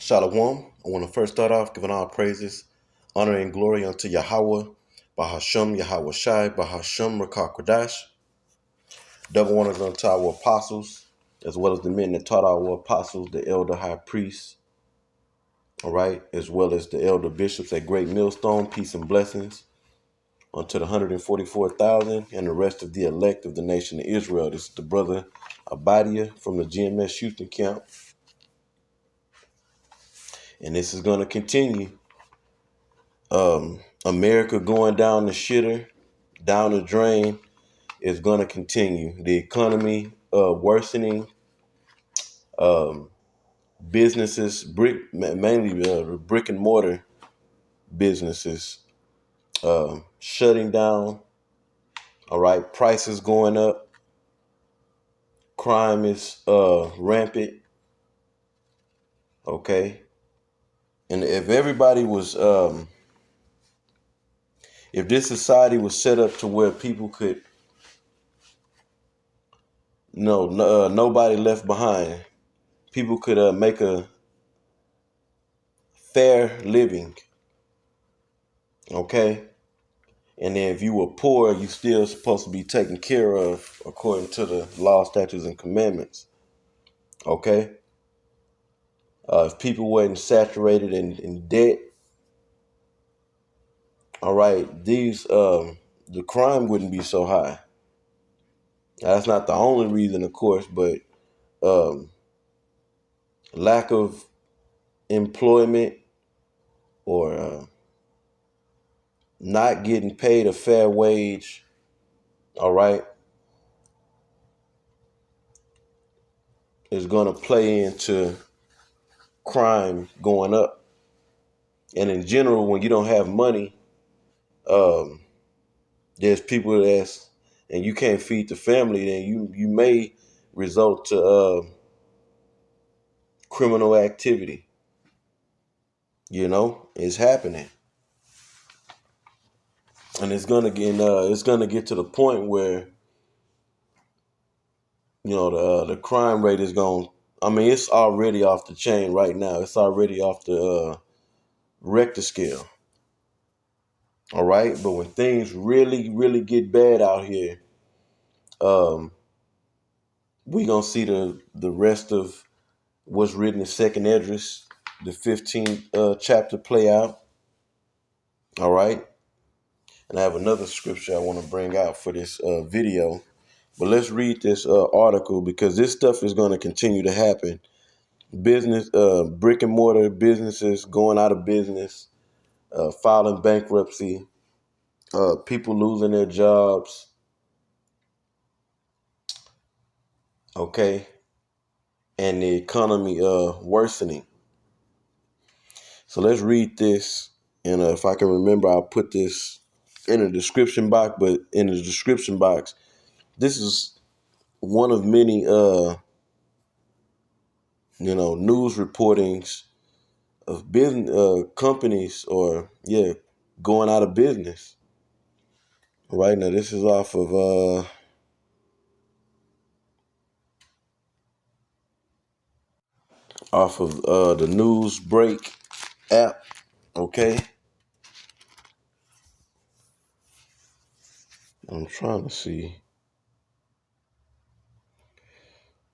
Shalom. I want to first start off giving all praises, honor, and glory unto Yahweh, Bahashem Yahweh Shai, Bahashem Rakah Kodash. Double honors unto our apostles, as well as the men that taught our apostles, the elder high priests, all right, as well as the elder bishops at Great Millstone. Peace and blessings unto the 144,000 and the rest of the elect of the nation of Israel. This is the brother Abadia from the GMS Houston camp, and this is going to continue. America going down the shitter, down the drain, is going to continue. The economy worsening, businesses, mainly brick and mortar businesses, shutting down. All right, prices going up, crime is rampant. Okay, and if everybody was, if this society was set up to where people could, nobody left behind, people could make a fair living, okay? And then if you were poor, you still supposed to be taken care of according to the law, statutes, and commandments, okay? If people weren't saturated in debt, all right, the crime wouldn't be so high. Now, that's not the only reason, of course, but um, lack of employment or not getting paid a fair wage, all right, is going to play into crime going up. And in general, when you don't have money, um, there's people and you can't feed the family, then you may result to criminal activity. It's happening, and it's gonna get to the point where the crime rate is going. I mean, it's already off the chain right now. It's already off the Richter scale. All right, but when things really, really get bad out here, um, we gonna see the rest of what's written in Second Esdras, the 15th chapter, play out. All right, and I have another scripture I want to bring out for this video, but let's read this article because this stuff is going to continue to happen. Brick and mortar businesses going out of business, filing bankruptcy, people losing their jobs. Okay, and the economy worsening. So let's read this, and if I can remember, I'll put this in the description box. But in the description box, this is one of many, news reportings of business companies going out of business. Right now, this is off of the News Break app. Okay, I'm trying to see.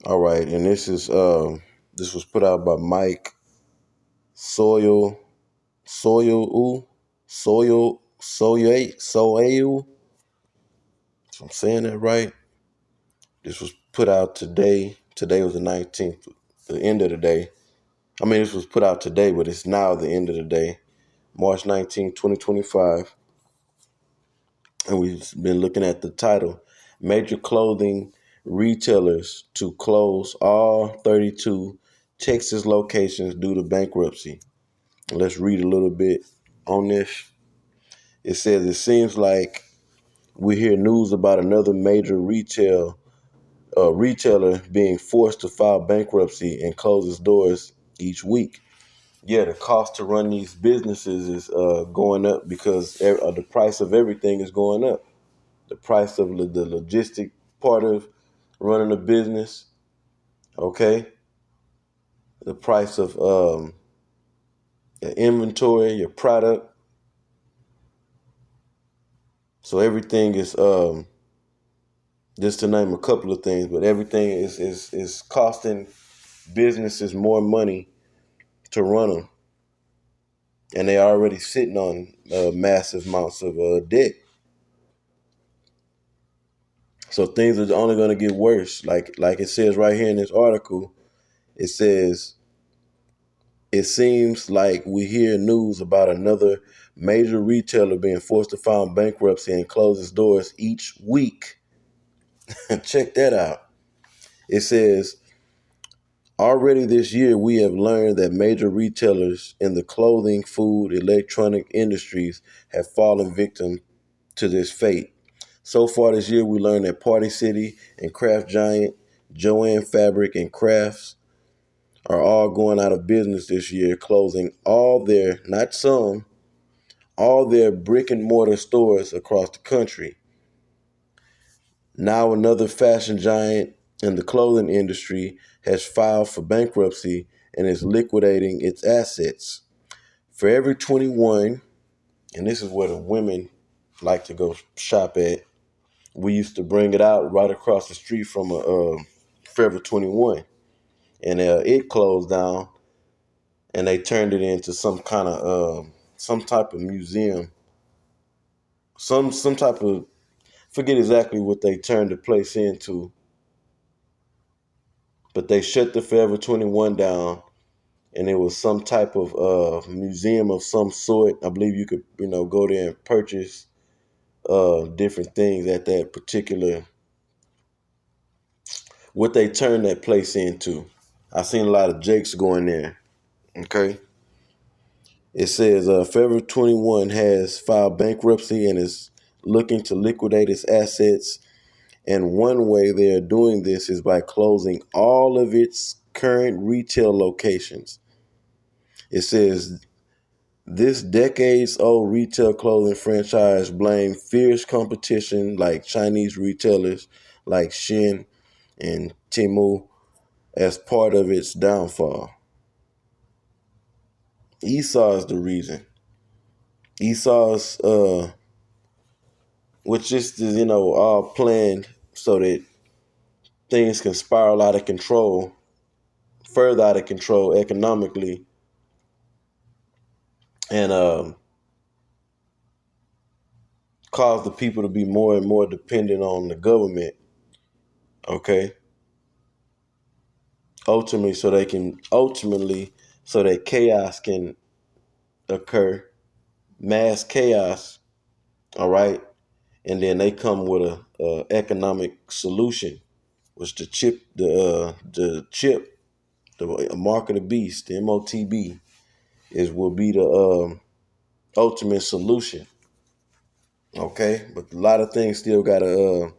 All right, and this was put out by Mike Soil Soil Soil. If I'm saying that right. This was put out today. Today was the 19th, the end of the day. I mean, this was put out today, but it's now the end of the day, March 19th, 2025. And we've been looking at the title, Major Clothing Retailers to Close All 32 Texas Locations Due to Bankruptcy. Let's read a little bit on this. It says, it seems like we hear news about another major retailer being forced to file bankruptcy and close its doors each week. Yeah, the cost to run these businesses is going up because the price of everything is going up. The price of the logistic part of running a business, okay? The price of your inventory, your product. So everything is just to name a couple of things, but everything is costing businesses more money to run them, and they are already sitting on massive amounts of debt. So things are only going to get worse. Like it says right here in this article, it says it seems like we hear news about another major retailer being forced to file bankruptcy and close its doors each week. Check that out. It says already this year we have learned that major retailers in the clothing, food, electronic industries have fallen victim to this fate. So far this year, we learned that Party City and Craft Giant, Joann Fabric and Crafts are all going out of business this year, closing all their, not some, all their brick and mortar stores across the country. Now another fashion giant in the clothing industry has filed for bankruptcy and is liquidating its assets. For every 21, and this is where the women like to go shop at, we used to bring it out right across the street from a Forever 21, and it closed down, and they turned it into some kind of some type of museum, some type of, forget exactly what they turned the place into, but they shut the Forever 21 down, and it was some type of museum of some sort. I believe you could go there and purchase different things at that particular, what they turned that place into. I seen a lot of Jakes going there. Okay. It says Forever 21 has filed bankruptcy and is looking to liquidate its assets. And one way they are doing this is by closing all of its current retail locations. It says this decades old retail clothing franchise blamed fierce competition like Chinese retailers like Shein and Temu as part of its downfall. Esau is the reason. Esau's which is all planned so that things can spiral out of control, further out of control economically, and cause the people to be more and more dependent on the government. Okay, ultimately so that chaos can occur, mass chaos. All right, and then they come with a economic solution, which the mark of the beast, the MOTB, will be the ultimate solution. Okay, but a lot of things still gotta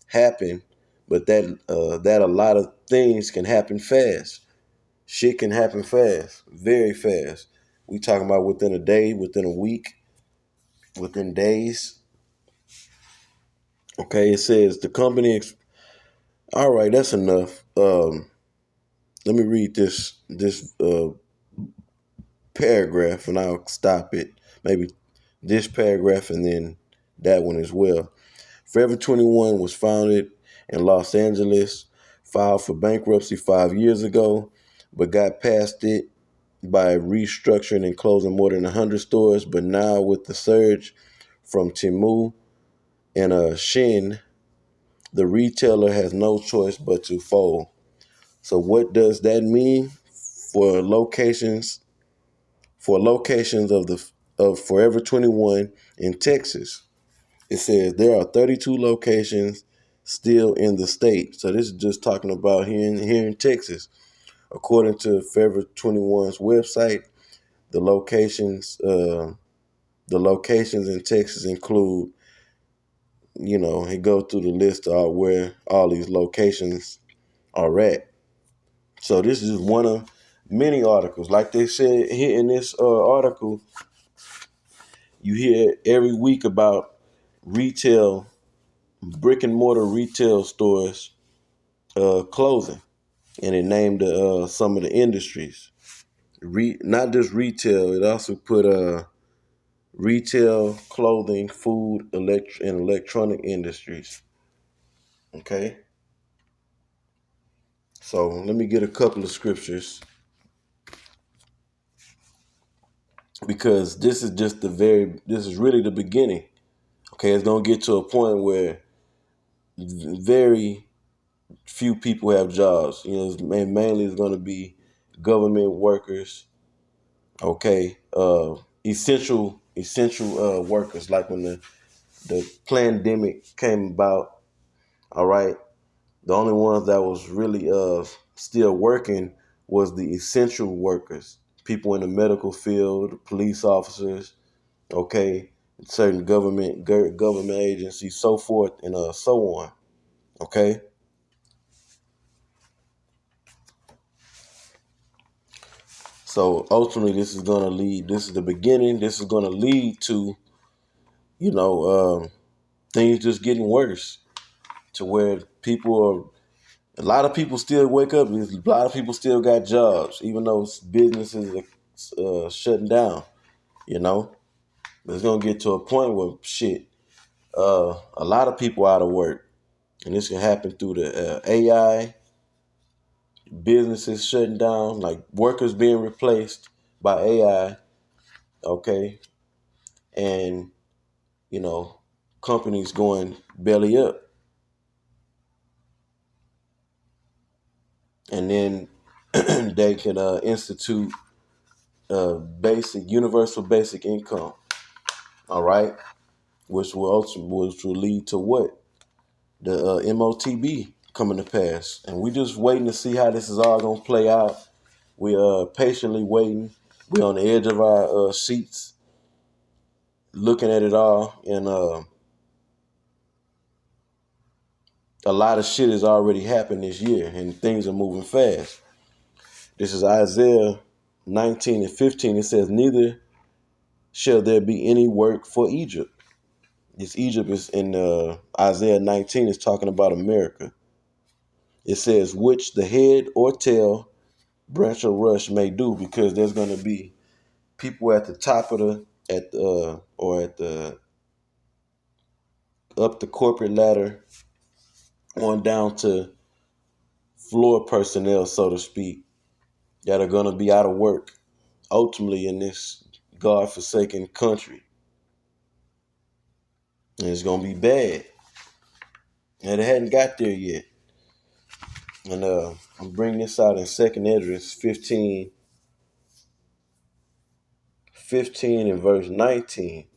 happen. But that a lot of things can happen fast. Shit can happen fast, very fast. We talking about within a day, within a week, within days. Okay, it says the company. All right, that's enough. Let me read this paragraph, and I'll stop it. Maybe this paragraph and then that one as well. Forever 21 was founded in Los Angeles, filed for bankruptcy 5 years ago, but got past it by restructuring and closing more than 100 stores. But now with the surge from Temu and Shein, the retailer has no choice but to fold. So what does that mean for locations? For locations of Forever 21 in Texas, it says there are 32 locations still in the state. So this is just talking about here in Texas. According to Forever 21's website, the locations in Texas include, it goes through the list of where all these locations are at. So this is one of many articles. Like they said here in this article, you hear every week about retail, brick and mortar retail stores closing, and it named some of the industries. Not just retail. It also put retail, clothing, food, and electronic industries. Okay, so let me get a couple of scriptures because this is really the beginning. Okay, it's gonna get to a point where very few people have jobs. Mainly it's gonna be government workers. Okay, essential workers. Like when the pandemic came about. All right, the only ones that was really still working was the essential workers, people in the medical field, police officers, okay, certain government agencies, so forth and so on. Okay, so ultimately, this is gonna lead. This is the beginning. This is gonna lead to you know things just getting worse to where people are. A lot of people still wake up. A lot of people still got jobs, even though businesses are shutting down. You know, it's gonna get to a point where shit. A lot of people out of work, and this can happen through the AI, businesses shutting down, like workers being replaced by AI. Okay, and you know, companies going belly up, and then they can institute universal basic income. All right, which will lead to what the MOTB coming to pass, and we just waiting to see how this is all gonna play out. We are patiently waiting. We on the edge of our seats, looking at it all, and a lot of shit has already happened this year, and things are moving fast. This is Isaiah 19:15. It says, "Neither shall there be any work for Egypt." This Egypt is in Isaiah 19. Is talking about America. It says, "Which the head or tail, branch or rush may do," because there's going to be people at the top of the at the or at the up the corporate ladder on down to floor personnel, so to speak, that are going to be out of work ultimately in this God-forsaken country. And it's going to be bad. And it hadn't got there yet. And I'm bringing this out in 2nd Esdras 15 and verse 19.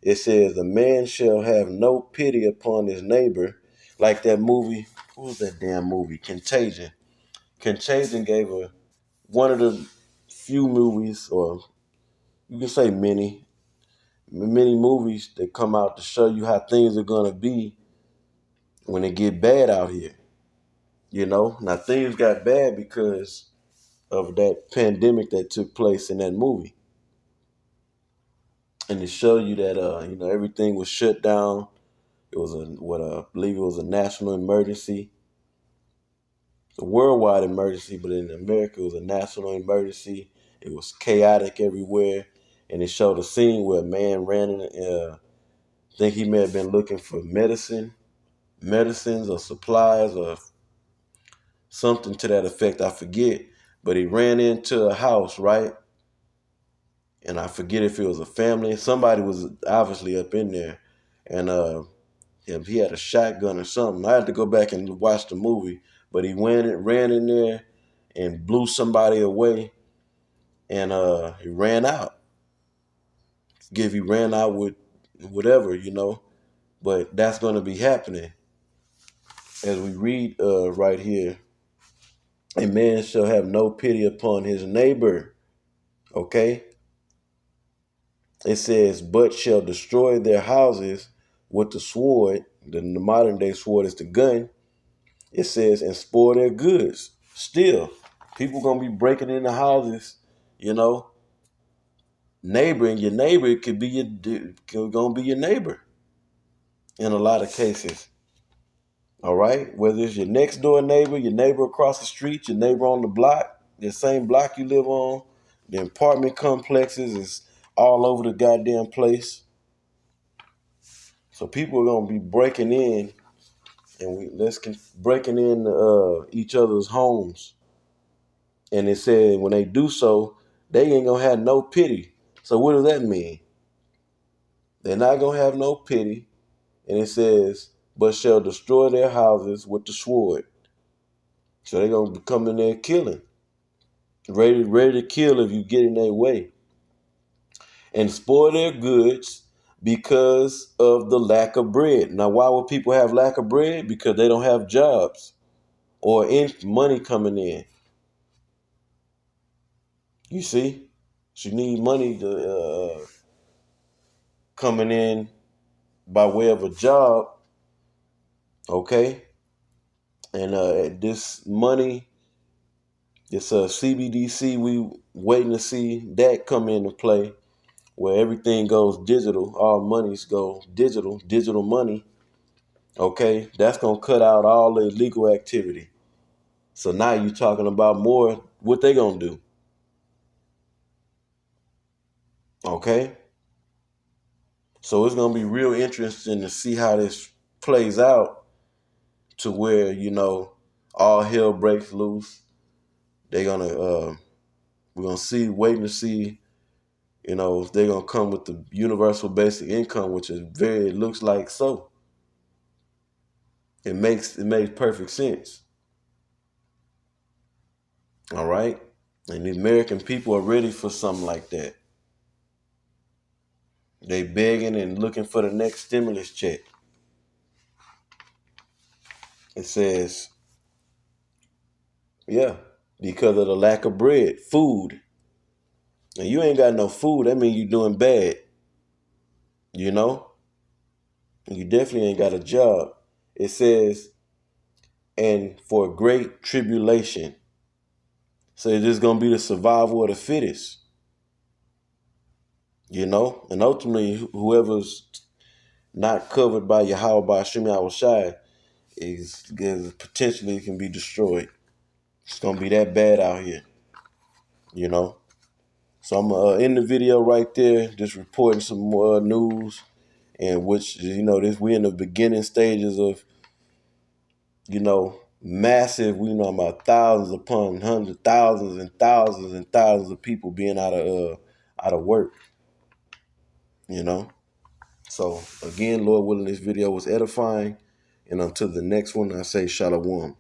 It says, "A man shall have no pity upon his neighbor." Like that movie. What was that damn movie? Contagion. Contagion gave one of the few movies, or you can say many movies that come out to show you how things are going to be when it get bad out here. Now things got bad because of that pandemic that took place in that movie. And to show you that, everything was shut down. It was what I believe it was a national emergency, a worldwide emergency, but in America it was a national emergency. It was chaotic everywhere. And it showed a scene where a man ran in, I think he may have been looking for medicines or supplies or something to that effect. I forget. But he ran into a house, right? And I forget if it was a family. Somebody was obviously up in there. And if he had a shotgun or something. I had to go back and watch the movie. But he ran in there and blew somebody away. And he ran out. He ran out with whatever. But that's going to be happening. As we read right here, "A man shall have no pity upon his neighbor." Okay? It says, "But shall destroy their houses with the sword." The modern day sword is the gun. It says, "And spoil their goods." Still, people gonna be breaking into houses, you know. And your neighbor gonna be your neighbor in a lot of cases. All right, whether it's your next door neighbor, your neighbor across the street, your neighbor on the block, the same block you live on, The apartment complexes is all over the goddamn place. So people are gonna be breaking in, and breaking in each other's homes. And it said when they do so, they ain't gonna have no pity. So what does that mean? They're not gonna have no pity. And it says, but shall destroy their houses with the sword. So they're gonna come in there killing, ready to kill if you get in their way, and spoil their goods because of the lack of bread. Now, why would people have lack of bread? Because they don't have jobs or money coming in. You see, so you need money to coming in by way of a job, okay? And this money, this CBDC, we waiting to see that come into play, where everything goes digital, all monies go digital money. Okay, that's gonna cut out all the illegal activity. So now you're talking about more what they gonna do. Okay, so it's gonna be real interesting to see how this plays out, to where all hell breaks loose. They're gonna we're gonna see, waiting to see, if they're gonna come with the universal basic income, which is it looks like so. It makes perfect sense. All right, and the American people are ready for something like that. They begging and looking for the next stimulus check. It says, yeah, because of the lack of bread, food. And you ain't got no food, that means you doing bad, you know? And you definitely ain't got a job. It says, and for great tribulation. So it's just going to be the survival of the fittest, And ultimately, whoever's not covered by Yahweh by Hashem Yahushai is potentially can be destroyed. It's going to be that bad out here, you know? So I'm in the video right there, just reporting some more news, and which this we in the beginning stages of massive. We know about thousands upon hundreds, thousands and thousands and thousands of people being out of work. So again, Lord willing, this video was edifying, and until the next one, I say shalom.